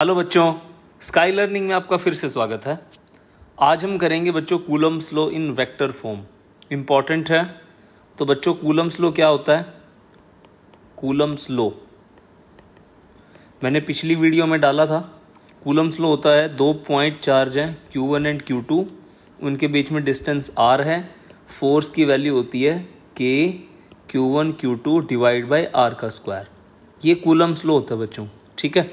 Hello बच्चों, sky learning में आपका फिर से स्वागत है। आज हम करेंगे बच्चों Coulomb's law in vector form. Important है। तो बच्चों कूलम्ब्स लॉ क्या होता है? कूलम्ब्स लॉ मैंने पिछली वीडियो में डाला था। कूलम्ब्स लॉ होता है, दो पॉइंट चार्ज हैं Q1 एंड Q2, उनके बीच में डिस्टेंस R है। फोर्स की वैल्यू होती है K Q1 Q2 divide by R का स्क्वायर। ये कूलम्ब्स लॉ होता है बच्चों, ठीक है।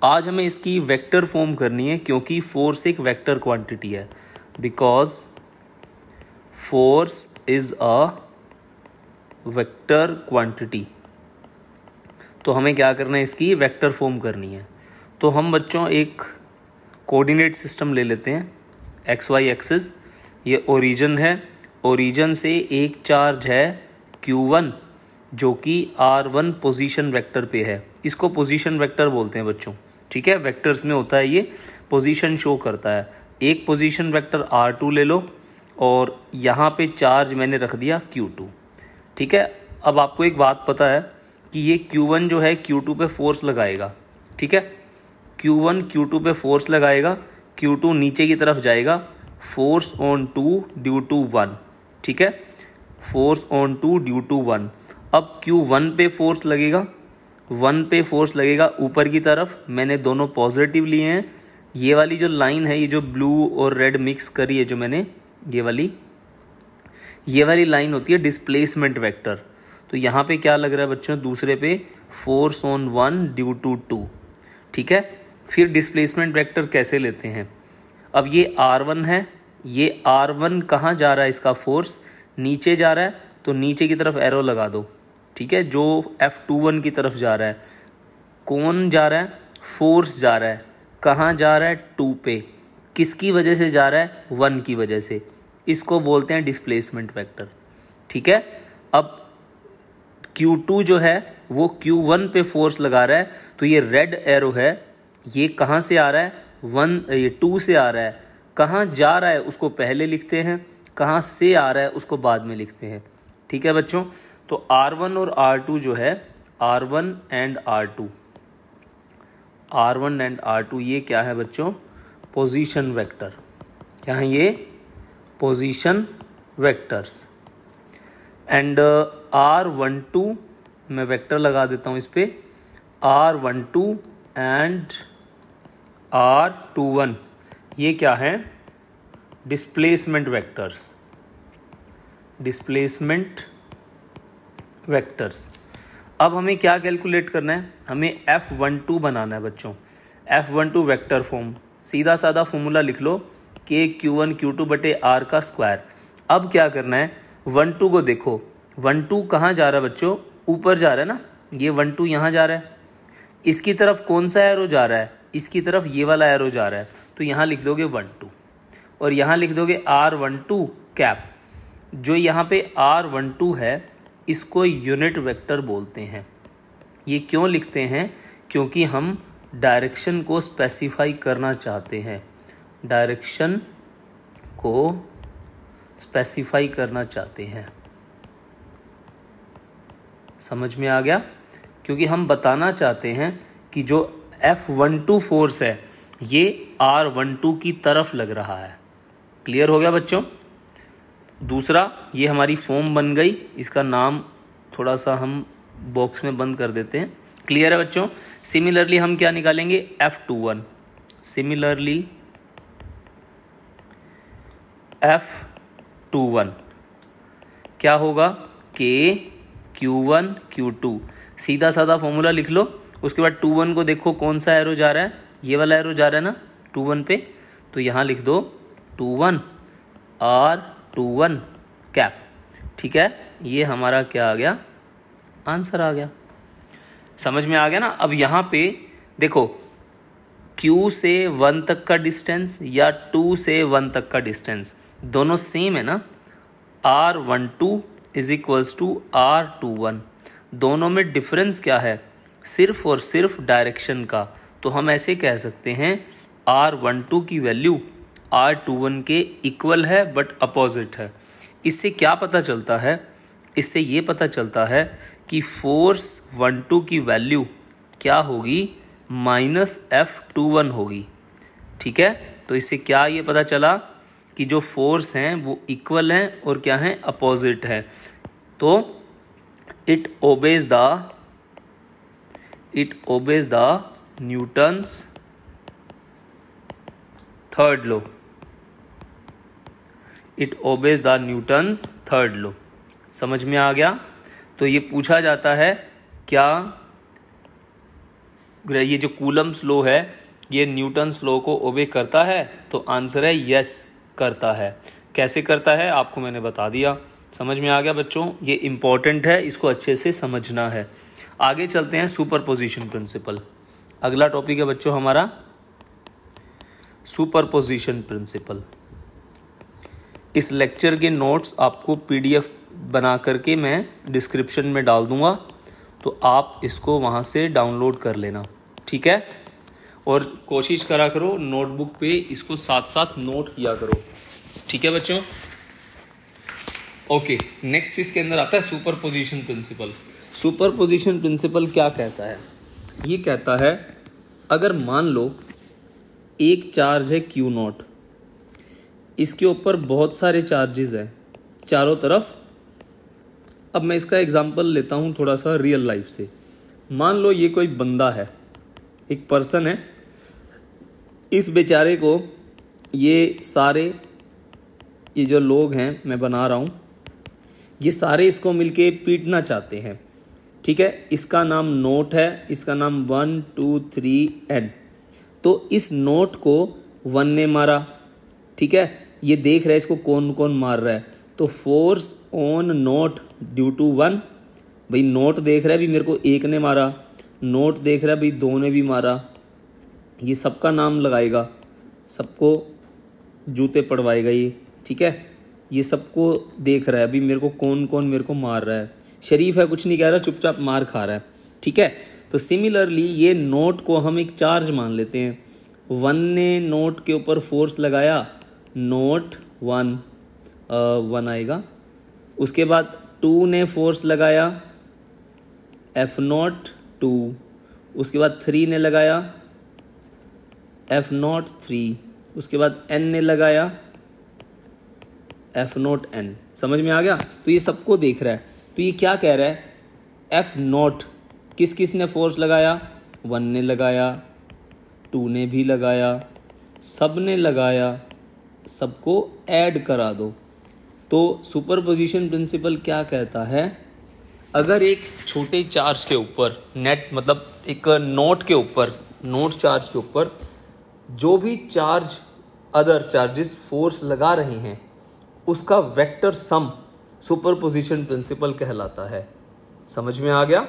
आज हमें इसकी वेक्टर फॉर्म करनी है क्योंकि फोर्स एक वेक्टर क्वांटिटी है। Because force is a vector quantity, तो हमें क्या करना है, इसकी वेक्टर फॉर्म करनी है। तो हम बच्चों एक कोऑर्डिनेट सिस्टम ले लेते हैं, एक्स वाई एक्सिस। ये ओरिजिन है, ओरिजिन से एक चार्ज है Q1 जो कि R1 पोजीशन वेक्टर पे है। इसको पोजीशन वेक्टर बोलते हैं बच्चों, ठीक है। वेक्टर्स में होता है ये, पोजीशन शो करता है। एक पोजीशन वेक्टर R2 ले लो और यहाँ पे चार्ज मैंने रख दिया Q2, ठीक है। अब आपको एक बात पता है कि ये Q1 जो है Q2 पे फोर्स लगाएगा, ठीक है। Q1 Q2 पे फोर्स लगाएगा, Q2 नीचे की तरफ जाएगा। फोर्स ऑन 2 ड्यू टू 1, ठीक है। Force on 2 due to 1। अब Q1 पे फोर्स लगेगा, 1 पे फोर्स लगेगा ऊपर की तरफ। मैंने दोनों पॉजिटिव लिए हैं। ये वाली जो लाइन है, ये जो ब्लू और रेड मिक्स करी है जो मैंने, ये वाली लाइन होती है डिस्प्लेसमेंट वेक्टर। तो यहाँ पे क्या लग रहा है बच्चों, दूसरे पे फोर्स ऑन 1 ड्यू टू 2, ठीक है। फिर डिस्प्लेसमेंट वेक्टर कैसे लेते हैं? अब ये R1 है, ये R1 कहाँ जा रहा है, इसका फोर्स नीचे जा रहा है, तो नीचे की तरफ एरो लगा दो, ठीक है। जो F21 की तरफ जा रहा है, कौन जा रहा है, फोर्स जा रहा है। कहाँ जा रहा है? 2 पे। किसकी वजह से जा रहा है? 1 की वजह से। इसको बोलते हैं डिस्प्लेसमेंट वेक्टर, ठीक है। अब Q2 जो है वो Q1 पे फोर्स लगा रहा है, तो ये रेड एरो है, ये कहाँ से आ रहा है? 2 से आ रहा है। कहाँ जा रहा है उसको पहले लिखते हैं, कहाँ से आ रहा है उसको बाद में लिखते हैं, ठीक है बच्चों। तो R1 और R2 जो है, R1 एंड R2 ये क्या है बच्चों? Position vector. क्या है ये? Position vectors. एंड R12 मैं वेक्टर लगा देता हूँ इस पे, R12 एंड R21 ये क्या है? Displacement vectors. Displacement vectors. अब हमें क्या कैलकुलेट करना है? हमें F12 बनाना है बच्चों। F12 वेक्टर फॉर्म, सीधा साधा फॉर्मूला लिख लो, K Q1 Q2 बटे R का स्क्वायर। अब क्या करना है, 12 को देखो, 12 कहाँ जा रहा है बच्चों? ऊपर जा रहा है ना, ये 12 यहाँ जा रहा है। इसकी तरफ कौन सा एरो जा रहा है? इसकी तरफ ये वाला एरो जा रहा है, तो यहाँ लिख दोगे 12 और यहाँ लिख दोगे R12 कैप। जो यहाँ पे R12 है इसको यूनिट वेक्टर बोलते हैं। ये क्यों लिखते हैं? क्योंकि हम डायरेक्शन को स्पेसिफाई करना चाहते हैं। डायरेक्शन को स्पेसिफाई करना चाहते हैं। समझ में आ गया? क्योंकि हम बताना चाहते हैं कि जो F12 फोर्स है ये R12 की तरफ लग रहा है। क्लियर हो गया बच्चों? दूसरा, ये हमारी फॉर्म बन गई, इसका नाम थोड़ा सा हम बॉक्स में बंद कर देते हैं। क्लियर है बच्चों? सिमिलरली हम क्या निकालेंगे? F21। सिमिलरली F21 क्या होगा? K Q1 Q2। सीधा साधा फॉर्मूला लिख लो। उसके बाद 21 को देखो कौन सा एरो जा रहा है, ये वाला एरो जा रहा है ना 21 पे, तो यहाँ लिख दो 21 R21 कैप, ठीक है। ये हमारा क्या आ गया? आंसर आ गया। समझ में आ गया ना? अब यहाँ पे देखो, Q से 1 तक का डिस्टेंस या 2 से 1 तक का डिस्टेंस दोनों सेम है ना। R12 is equals to R21। दोनों में डिफरेंस क्या है? सिर्फ और सिर्फ डायरेक्शन का। तो हम ऐसे कह सकते हैं R12 की वैल्यू R21 के इक्वल है बट अपोजिट है। इससे क्या पता चलता है? इससे ये पता चलता है कि फोर्स 12 की वैल्यू क्या होगी? माइनस F21 होगी। ठीक है, तो इससे क्या ये पता चला कि जो फोर्स हैं वो इक्वल हैं और क्या हैं, अपोजिट है। तो it obeys the Newton's third law. It obeys the Newton's third law. समझ में आ गया? तो ये पूछा जाता है क्या ये जो कूलम्स लॉ है ये न्यूटन्स लॉ को ओबे करता है? तो आंसर है यस, करता है। कैसे करता है आपको मैंने बता दिया। समझ में आ गया बच्चों? ये इंपॉर्टेंट है, इसको अच्छे से समझना है। आगे चलते हैं, सुपरपोजिशन प्रिंसिपल। अगला टॉपिक है बच्चों हमारा सुपरपोजिशन प्रिंसिपल। इस लेक्चर के नोट्स आपको PDF बना करके मैं डिस्क्रिप्शन में डाल दूंगा, तो आप इसको वहाँ से डाउनलोड कर लेना। ठीक है, और कोशिश करा करो नोटबुक पे इसको साथ साथ नोट किया करो। ठीक है बच्चों? ओके, नेक्स्ट इसके अंदर आता है सुपरपोजिशन प्रिंसिपल। सुपरपोजिशन प्रिंसिपल क्या कहता है? ये कहता है अगर मान लो एक चार्ज है Q0, इसके ऊपर बहुत सारे चार्जेस हैं चारों तरफ। अब मैं इसका एग्जांपल लेता हूँ थोड़ा सा रियल लाइफ से। मान लो ये कोई बंदा है, एक पर्सन है, इस बेचारे को ये जो लोग हैं मैं बना रहा हूँ, ये सारे इसको मिलके पीटना चाहते हैं। ठीक है, इसका नाम नोट है, इसका नाम 1 2 3 N। तो इस नोट को 1 ने मारा। ठीक है, ये देख रहा है इसको कौन कौन मार रहा है। तो force on note due to 1, भाई नोट देख रहा है भी मेरे को 1 ने मारा, नोट देख रहा है भाई 2 ने भी मारा, ये सबका नाम लगाएगा, सबको जूते पड़वाएगा ये। ठीक है, ये सबको देख रहा है अभी मेरे को कौन कौन मेरे को मार रहा है। शरीफ है, कुछ नहीं कह रहा, चुपचाप मार खा रहा है। ठीक है, तो सिमिलरली ये नोट को हम एक चार्ज मान लेते हैं। 1 ने नोट के ऊपर फोर्स लगाया, नोट 1 आएगा। उसके बाद 2 ने फोर्स लगाया, F0 2। उसके बाद 3 ने लगाया, F0 3। उसके बाद N ने लगाया, F0 N। समझ में आ गया? तो ये सबको देख रहा है। तो ये क्या कह रहा है, F0 किस किस ने फोर्स लगाया, 1 ने लगाया, 2 ने भी लगाया, सब ने लगाया, सबको ऐड करा दो। तो सुपरपोजिशन प्रिंसिपल क्या कहता है, अगर एक छोटे चार्ज के ऊपर नेट मतलब एक नोट के ऊपर, नोट चार्ज के ऊपर जो भी चार्ज अदर चार्जेस फोर्स लगा रहे हैं उसका वेक्टर सम सुपरपोजिशन प्रिंसिपल कहलाता है। समझ में आ गया?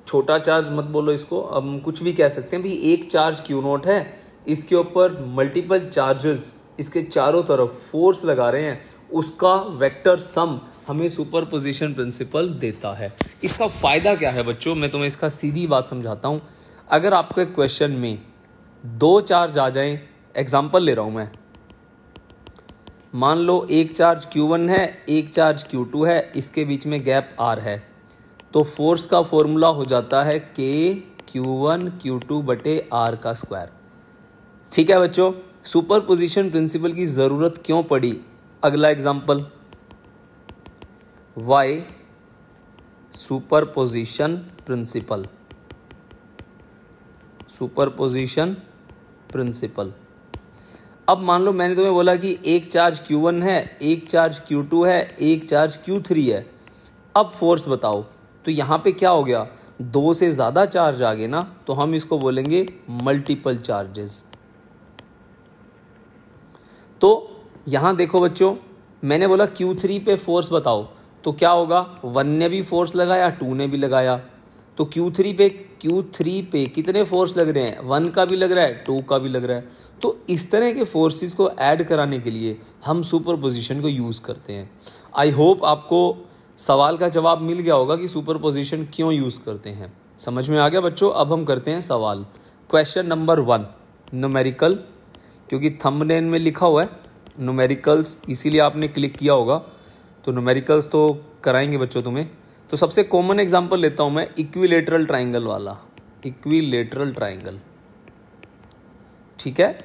छोटा चार्ज मत बोलो इसको, अब हम कुछ भी कह सकते हैं। भाई एक चार्ज Q0 है, इसके ऊपर मल्टीपल चार्जेस इसके चारों तरफ फोर्स लगा रहे हैं, उसका वेक्टर सम हमें सुपरपोजिशन प्रिंसिपल देता है। इसका फायदा क्या है बच्चों, मैं तुम्हें इसका सीधी बात समझाता हूं। अगर आपके क्वेश्चन में 2 चार्ज आ जाएं, एग्जांपल ले रहा हूं मैं, मान लो एक चार्ज Q1 है, एक चार्ज Q2 है, इसके बीच में गैप R है, तो फोर्स का फॉर्मूला हो जाता है K Q1 Q2 बटे R का स्क्वायर। ठीक है बच्चों, सुपरपोजिशन प्रिंसिपल की जरूरत क्यों पड़ी? अगला example, why superposition principle. Superposition principle, अब मान लो मैंने तुम्हें बोला कि एक चार्ज Q1 है, एक चार्ज Q2 है, एक चार्ज Q3 है, अब फोर्स बताओ। तो यहां पे क्या हो गया, 2 से ज्यादा चार्ज आ गए ना, तो हम इसको बोलेंगे मल्टीपल चार्जेस। तो यहां देखो बच्चों, मैंने बोला Q3 पे फोर्स बताओ, तो क्या होगा, 1 ने भी फोर्स लगाया, 2 ने भी लगाया, तो Q3 पे कितने फोर्स लग रहे हैं, 1 का भी लग रहा है, 2 का भी लग रहा है। तो इस तरह के फोर्सेस को ऐड कराने के लिए हम सुपरपोजिशन को यूज करते हैं। आई होप आपको सवाल का जवाब मिल गया होगा कि सुपरपोजिशन क्यों यूज करते हैं। समझ में आ गया बच्चों? अब हम करते हैं सवाल। क्वेश्चन नंबर 1, न्यूमेरिकल, क्योंकि थंबनेल में लिखा हुआ है न्यूमेरिकल्स, इसीलिए आपने क्लिक किया होगा, तो न्यूमेरिकल्स तो कराएंगे बच्चों तुम्हें। तो सबसे कॉमन एग्जांपल लेता हूं मैं, इक्विलेटरल ट्राइंगल वाला। Equilateral triangle. ठीक है,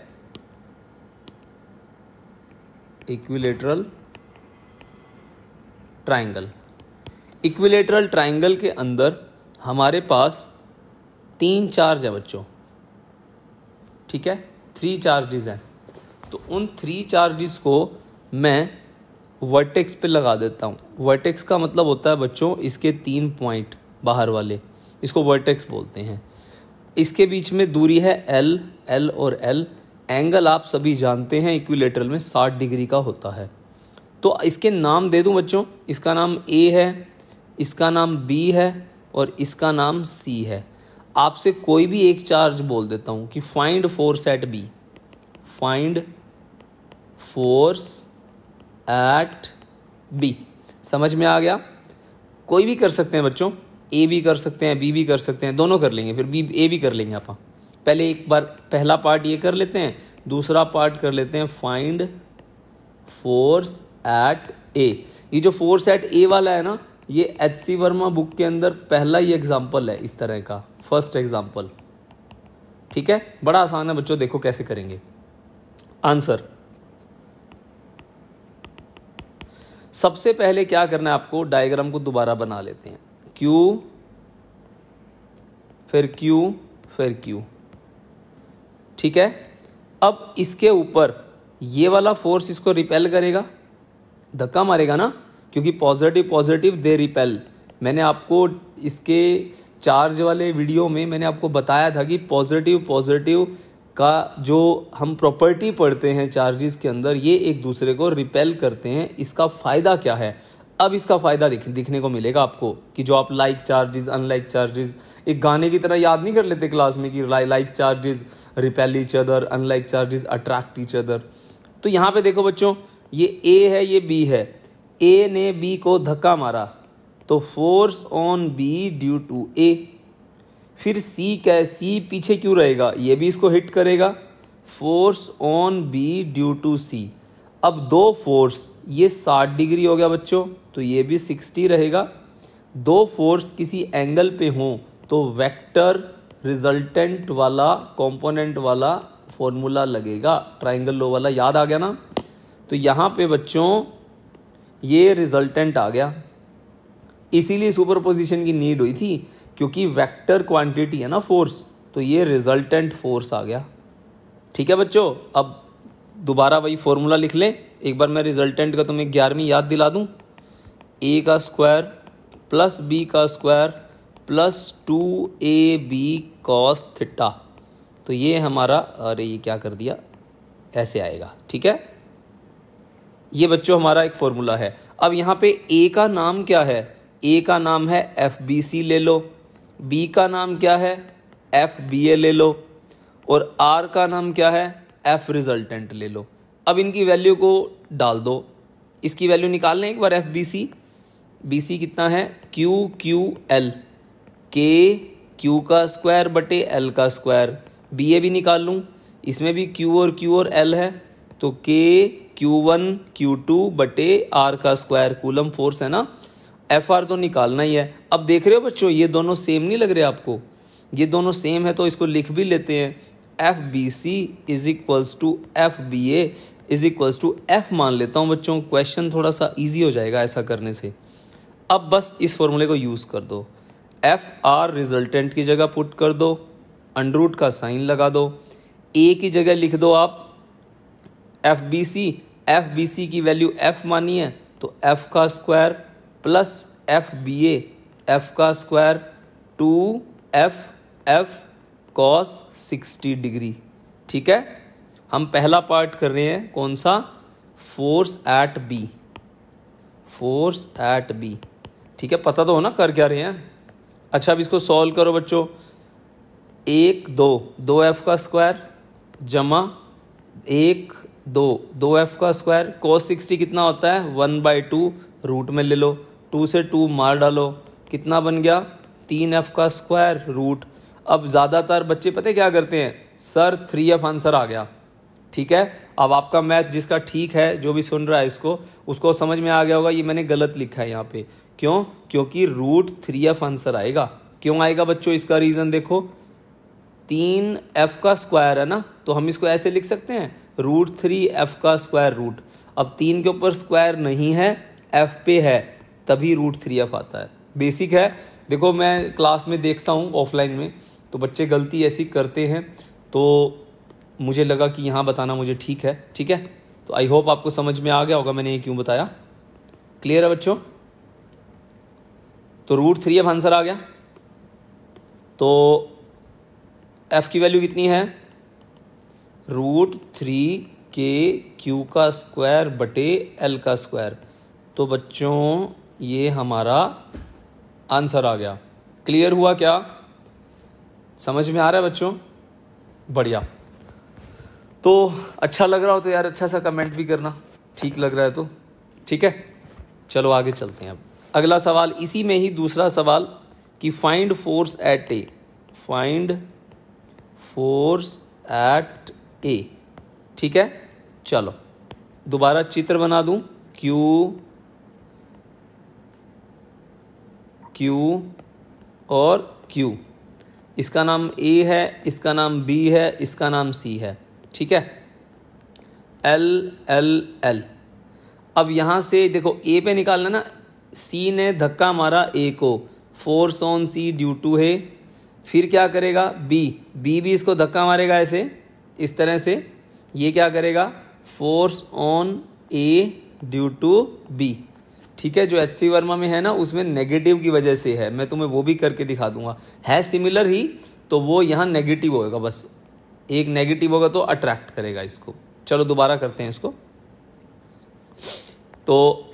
इक्विलेटरल ट्राइंगल। इक्विलेटरल ट्राइंगल के अंदर हमारे पास 3 चार्ज है बच्चों। ठीक है, 3 चार्जेस हैं। तो उन 3 चार्जेस को मैं वर्टेक्स पे लगा देता हूँ। वर्टेक्स का मतलब होता है बच्चों इसके 3 पॉइंट बाहर वाले, इसको वर्टेक्स बोलते हैं। इसके बीच में दूरी है L, L और L। एंगल आप सभी जानते हैं इक्विलेटरल में 60 डिग्री का होता है। तो इसके नाम दे दूं बच्चों, इसका नाम A है, इसका नाम B है और इसका नाम C है। आपसे कोई भी एक चार्ज बोल देता हूं कि find force eight B, find force eight B। समझ में आ गया? कोई भी कर सकते हैं बच्चों, A भी कर सकते हैं, B भी कर सकते हैं, दोनों कर लेंगे, फिर A भी कर लेंगे आप। पहले एक बार पहला पार्ट ये कर लेते हैं, दूसरा पार्ट कर लेते हैं फाइंड फोर्स एट A। ये जो फोर्स एट A वाला है ना, ये HC वर्मा बुक के अंदर पहला ही एग्जाम्पल है इस तरह का, फर्स्ट एग्जाम्पल। ठीक है, बड़ा आसान है बच्चों, देखो कैसे करेंगे। आंसर, सबसे पहले क्या करना है आपको, डायग्राम को दोबारा बना लेते हैं। Q फिर Q फिर Q। ठीक है, अब इसके ऊपर ये वाला फोर्स इसको रिपेल करेगा, धक्का मारेगा ना, क्योंकि पॉजिटिव पॉजिटिव दे रिपेल। मैंने आपको इसके चार्ज वाले वीडियो में मैंने आपको बताया था कि पॉजिटिव पॉजिटिव का जो हम प्रॉपर्टी पढ़ते हैं चार्जेस के अंदर, ये एक दूसरे को रिपेल करते हैं। इसका फायदा क्या है? अब इसका फायदा दिखने को मिलेगा आपको कि जो आप लाइक चार्जेस अनलाइक चार्जेस एक गाने की तरह याद नहीं कर लेते क्लास में कि like charges repel each other, unlike charges attract each other. तो यहाँ पे देखो बच्चों, ये A है, ये B है। A ने B को धक्का मारा तो force on B due to A। फिर C क्या है, C पीछे क्यों रहेगा, ये भी इसको हिट करेगा, force on B due to C। अब दो फोर्स, ये 60 डिग्री हो गया बच्चों, तो ये भी 60 रहेगा। दो फोर्स किसी एंगल पे हों तो वेक्टर रिजल्टेंट वाला कंपोनेंट वाला फॉर्मूला लगेगा, ट्राइंगल लॉ वाला, याद आ गया ना। तो यहाँ पे बच्चों ये रिजल्टेंट आ गया, इसीलिए सुपरपोजिशन की नीड हुई थी, क्योंकि वेक्टर क्वांटिटी है ना फोर्स, तो ये रिजल्टेंट फोर्स आ गया। ठीक है बच्चों, अब दोबारा वही फॉर्मूला लिख लें। एक बार मैं रिजल्टेंट का तुम्हें 11वीं याद दिला दूं, A का स्क्वायर प्लस B का square plus 2AB cos theta. तो ये हमारा, अरे ये क्या कर दिया, ऐसे आएगा। ठीक है, ये बच्चों हमारा एक फॉर्मूला है। अब यहाँ पे A का नाम क्या है, A का नाम है FBC ले लो, B का नाम क्या है FBA ले लो, और R का नाम क्या है F रिजल्टेंट ले लो। अब इनकी वैल्यू को डाल दो, इसकी वैल्यू निकाल लें एक बार। BC कितना है, QQL, K Q का स्क्वायर बटे L का स्क्वायर। BA भी निकाल लूँ, इसमें भी Q और L है, तो K Q1 Q2 बटे R का स्क्वायर, कूलम फोर्स है ना। FR तो निकालना ही है। अब देख रहे हो बच्चों, ये दोनों सेम नहीं लग रहे आपको, ये दोनों सेम है, तो इसको लिख भी लेते हैं। FBC is equals to FBA is equals to F मान लेता हूँ बच्चों। क्वेश्चन थोड़ा सा इजी हो जाएगा ऐसा करने से। अब बस इस फॉर्मूले को यूज कर दो, FR रिजल्टेंट की जगह पुट कर दो, अंडर रूट का साइन लगा दो, A की जगह लिख दो आप FBC की वैल्यू F मानी है, तो F का स्क्वायर प्लस FBA, F का स्क्वायर 2FF कॉस 60 डिग्री। ठीक है, हम पहला पार्ट कर रहे हैं, कौन सा, force at B, force at B। ठीक है, पता तो हो ना कर क्या रहे हैं। अच्छा, अब इसको सॉल्व करो बच्चों। 1 2 2F का स्क्वायर जमा 1 2 2F का स्क्वायर, कॉस 60 कितना होता है 1/2, रूट में ले लो, 2 से 2 मार डालो, कितना बन गया 3F का स्क्वायर रूट। अब ज़्यादातर बच्चे पता है क्या करते हैं, सर 3F आंसर आ गया। ठीक है, अब आपका मैथ जिसका ठीक है, जो भी सुन रहा है इसको, उसको समझ में आ गया होगा ये मैंने गलत लिखा है यहाँ पे। क्यों? क्योंकि रूट 3F आंसर आएगा। क्यों आएगा बच्चों, इसका रीज़न देखो, 3f का स्क्वायर है ना, तो हम इसको ऐसे लिख सकते हैं √3f का स्क्वायर रूट। अब 3 के ऊपर स्क्वायर नहीं है, f पे है, तभी √3f आता है। बेसिक है। देखो मैं क्लास में देखता हूँ ऑफलाइन में, तो बच्चे गलती ऐसी करते हैं, तो मुझे लगा कि यहाँ बताना मुझे ठीक है। ठीक है, तो आई होप आपको समझ में आ गया होगा मैंने ये क्यों बताया। क्लियर है बच्चों? तो √3f आंसर आ गया। तो f की वैल्यू कितनी है? √3k का स्क्वायर बटे l का स्क्वायर। तो बच्चों ये हमारा आंसर आ गया। क्लियर हुआ क्या? समझ में आ रहा है बच्चों? बढ़िया। तो अच्छा लग रहा हो तो यार अच्छा सा कमेंट भी करना, ठीक लग रहा है तो। ठीक है, चलो आगे चलते हैं। अब अगला सवाल इसी में ही दूसरा सवाल कि find force at A. Find force at A. ठीक है, चलो दोबारा चित्र बना दूं। क्यू और क्यू, इसका नाम ए है, इसका नाम बी है, इसका नाम सी है। ठीक है, एल एल एल। अब यहां से देखो ए पे निकालना ना, सी ने धक्का मारा ए को, force on C due to है। फिर क्या करेगा बी भी इसको धक्का मारेगा ऐसे, इस तरह से। ये क्या करेगा? Force on A due to B. ठीक है, जो HC वर्मा में है ना उसमें नेगेटिव की वजह से है, मैं तुम्हें वो भी करके दिखा दूंगा। है सिमिलर ही, तो वो यहाँ नेगेटिव होगा, बस एक नेगेटिव होगा तो अट्रैक्ट करेगा इसको। चलो दोबारा करते हैं इसको। तो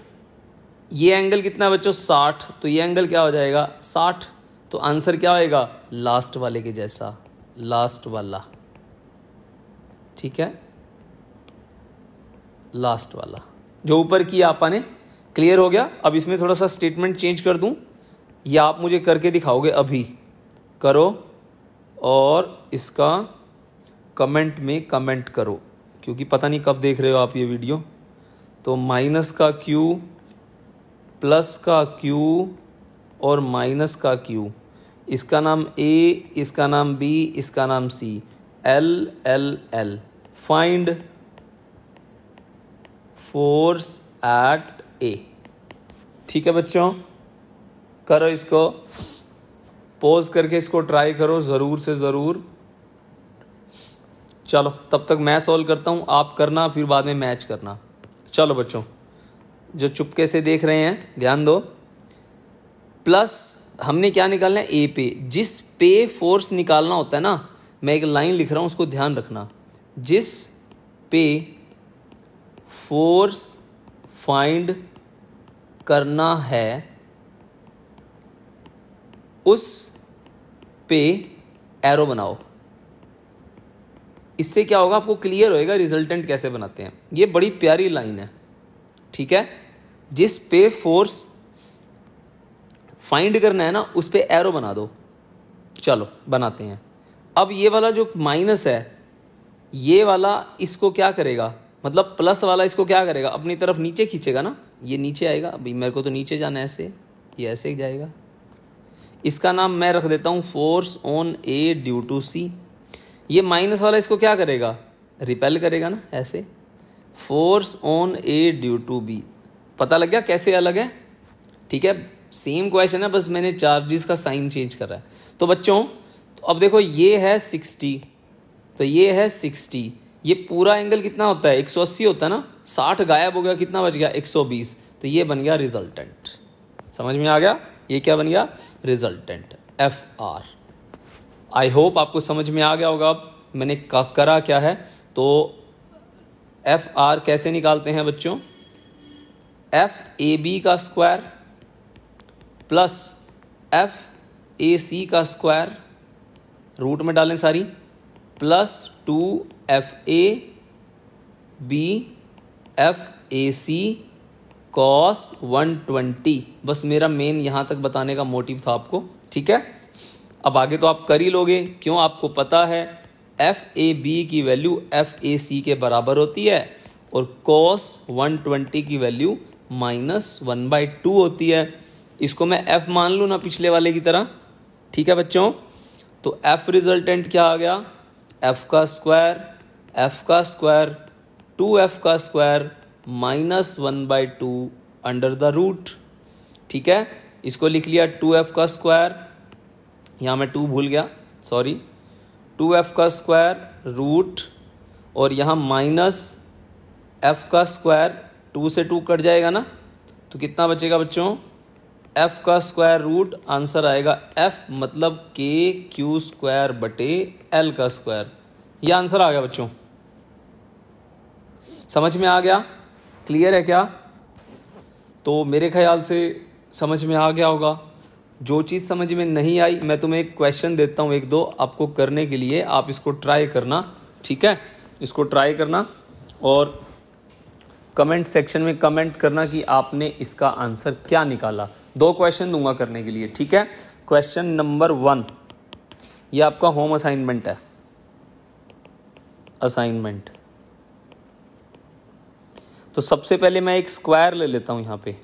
ये एंगल कितना बच्चों? 60। तो ये एंगल क्या हो जाएगा? 60। तो आंसर क्या होएगा? लास्ट वाले के जैसा, लास्ट वाला। ठीक है, लास्ट वाला जो ऊपर किया आपने। क्लियर हो गया? अब इसमें थोड़ा सा स्टेटमेंट चेंज कर दूं, या आप मुझे करके दिखाओगे? अभी करो और इसका कमेंट में कमेंट करो, क्योंकि पता नहीं कब देख रहे हो आप ये वीडियो। तो माइनस का क्यू, प्लस का क्यू और माइनस का क्यू, इसका नाम ए, इसका नाम बी, इसका नाम C. L L L. Find force at A. ठीक है बच्चों, करो इसको, पॉज करके इसको ट्राई करो जरूर से जरूर। चलो तब तक मैं सॉल्व करता हूं, आप करना, फिर बाद में मैच करना। चलो बच्चों, जो चुपके से देख रहे हैं ध्यान दो। प्लस हमने क्या निकालना है? ए पे। जिस पे फोर्स निकालना होता है ना, मैं एक लाइन लिख रहा हूं, उसको ध्यान रखना। जिस पे फोर्स फाइंड करना है उस पे एरो बनाओ। इससे क्या होगा? आपको क्लियर होएगा रिजल्टेंट कैसे बनाते हैं। ये बड़ी प्यारी लाइन है। ठीक है, जिस पे फोर्स फाइंड करना है ना उस पे एरो बना दो। चलो बनाते हैं। अब ये वाला जो माइनस है, ये वाला इसको क्या करेगा? मतलब प्लस वाला इसको क्या करेगा? अपनी तरफ नीचे खींचेगा ना, ये नीचे आएगा। अभी मेरे को तो नीचे जाना है, ऐसे, ये ऐसे जाएगा। इसका नाम मैं रख देता हूं force on A due to C. ये माइनस वाला इसको क्या करेगा? रिपेल करेगा ना, ऐसे। Force on A due to B. पता लग गया कैसे अलग है? ठीक है, सेम क्वेश्चन है, बस मैंने चार्जेस का साइन चेंज कर रहा है। तो बच्चों, तो अब देखो ये है 60, तो ये है 60। ये पूरा एंगल कितना होता है? 180 होता है ना। 60 गायब हो गया, कितना बच गया? 120। तो ये बन गया रिजल्टेंट। समझ में आ गया? ये क्या बन गया? Resultant, FR। आई होप आपको समझ में आ गया होगा। अब मैंने करा क्या है, तो FR कैसे निकालते हैं बच्चों? FAB का स्क्वायर प्लस FAC का स्क्वायर, रूट में डालें सारी, प्लस 2FAB/FAC cos 120। बस मेरा मेन यहाँ तक बताने का मोटिव था आपको। ठीक है, अब आगे तो आप कर ही लोगे, क्यों? आपको पता है FAB की वैल्यू FAC के बराबर होती है और cos 120 की वैल्यू -1/2 होती है। इसको मैं F मान लूँ ना, पिछले वाले की तरह। ठीक है बच्चों, तो एफ रिजल्टेंट क्या आ गया, एफ का स्क्वायर 2f का स्क्वायर -1/2 अंडर द रूट। ठीक है, इसको लिख लिया 2f का स्क्वायर, यहाँ मैं 2 भूल गया, सॉरी, 2f का स्क्वायर रूट और यहाँ -f का स्क्वायर, 2 से 2 कट जाएगा ना, तो कितना बचेगा बच्चों, f का स्क्वायर रूट, आंसर आएगा f मतलब KQ²/L का स्क्वायर। ये आंसर आ गया बच्चों, समझ में आ गया, क्लियर है क्या? तो मेरे ख्याल से समझ में आ गया होगा। जो चीज़ समझ में नहीं आई मैं तुम्हें एक क्वेश्चन देता हूँ, 1-2 आपको करने के लिए, आप इसको ट्राई करना। ठीक है, इसको ट्राई करना और कमेंट सेक्शन में कमेंट करना कि आपने इसका आंसर क्या निकाला। 2 क्वेश्चन दूंगा करने के लिए। ठीक है, क्वेश्चन नंबर 1, ये आपका होम असाइनमेंट है, असाइनमेंट। तो सबसे पहले मैं एक स्क्वायर ले लेता हूं यहाँ पे।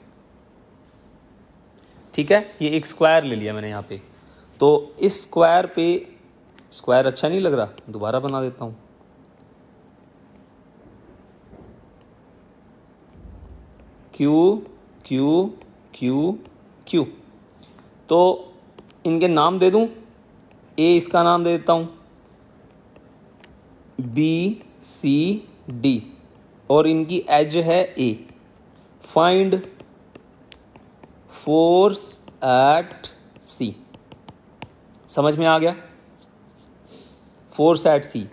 ठीक है, ये एक स्क्वायर ले लिया मैंने यहाँ पे। तो इस स्क्वायर पे, स्क्वायर अच्छा नहीं लग रहा, दोबारा बना देता हूं। क्यू क्यू क्यू क्यू, तो इनके नाम दे दूं, ए इसका नाम दे देता हूं, बी सी डी, और इनकी एज है ए। फाइंड फोर्स एट सी, समझ में आ गया, फोर्स एट सी।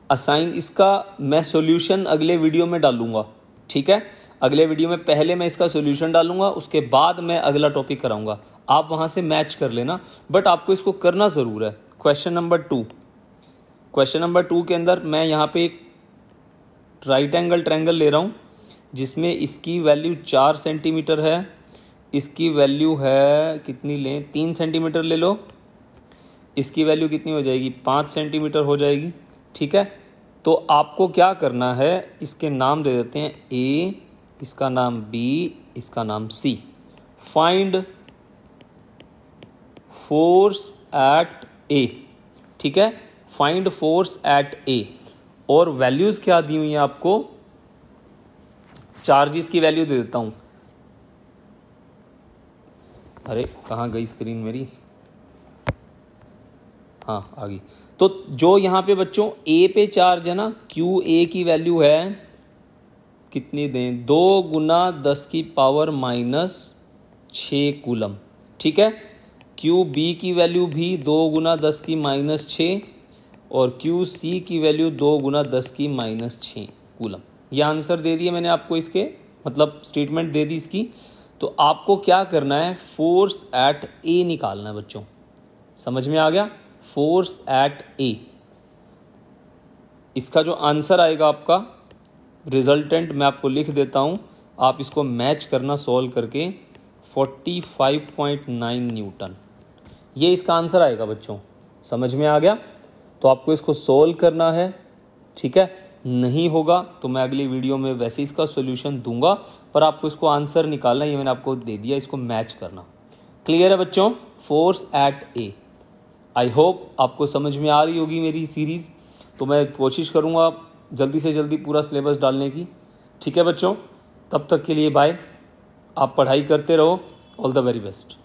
असाइन, इसका मैं सॉल्यूशन अगले वीडियो में डालूंगा। ठीक है, अगले वीडियो में पहले मैं इसका सॉल्यूशन डालूंगा, उसके बाद मैं अगला टॉपिक कराऊंगा, आप वहां से मैच कर लेना, बट आपको इसको करना जरूर है। क्वेश्चन नंबर 2, क्वेश्चन नंबर 2 के अंदर मैं यहाँ पे एक राइट एंगल ट्रायंगल ले रहा हूँ जिसमें इसकी वैल्यू 4 सेंटीमीटर है, इसकी वैल्यू है कितनी लें, 3 सेंटीमीटर ले लो, इसकी वैल्यू कितनी हो जाएगी, 5 सेंटीमीटर हो जाएगी। ठीक है, तो आपको क्या करना है, इसके नाम दे देते हैं ए, इसका नाम बी, इसका नाम सी। Find force at A. ठीक है, फाइंड फोर्स एट ए, और वैल्यूज क्या दी हुई है आपको, चार्जेस की वैल्यू दे देता हूं। अरे कहाँ गई स्क्रीन मेरी, हाँ आ गई। तो जो यहाँ पे बच्चों ए पे चार्ज है ना, क्यू ए की वैल्यू है कितनी दें, 2 × 10⁻⁻6 कूलम। ठीक है, क्यू बी की वैल्यू भी 2 × 10⁻6 और क्यू सी की वैल्यू 2 × 10⁻6 कूलम। ये आंसर दे दिए मैंने आपको, इसके मतलब स्टेटमेंट दे दी इसकी। तो आपको क्या करना है, फोर्स एट ए निकालना है बच्चों, समझ में आ गया, फोर्स एट ए। इसका जो आंसर आएगा आपका रिजल्टेंट मैं आपको लिख देता हूं, आप इसको मैच करना सॉल्व करके, 45.9 न्यूटन, ये इसका आंसर आएगा बच्चों, समझ में आ गया। तो आपको इसको सॉल्व करना है। ठीक है, नहीं होगा तो मैं अगली वीडियो में वैसे इसका सॉल्यूशन दूंगा, पर आपको इसको आंसर निकालना, ये मैंने आपको दे दिया, इसको मैच करना। क्लियर है बच्चों, force at A. I hope आपको समझ में आ रही होगी मेरी सीरीज। तो मैं कोशिश करूंगा जल्दी से जल्दी पूरा सिलेबस डालने की। ठीक है बच्चों, तब तक के लिए बाय, आप पढ़ाई करते रहो, ऑल द वेरी बेस्ट।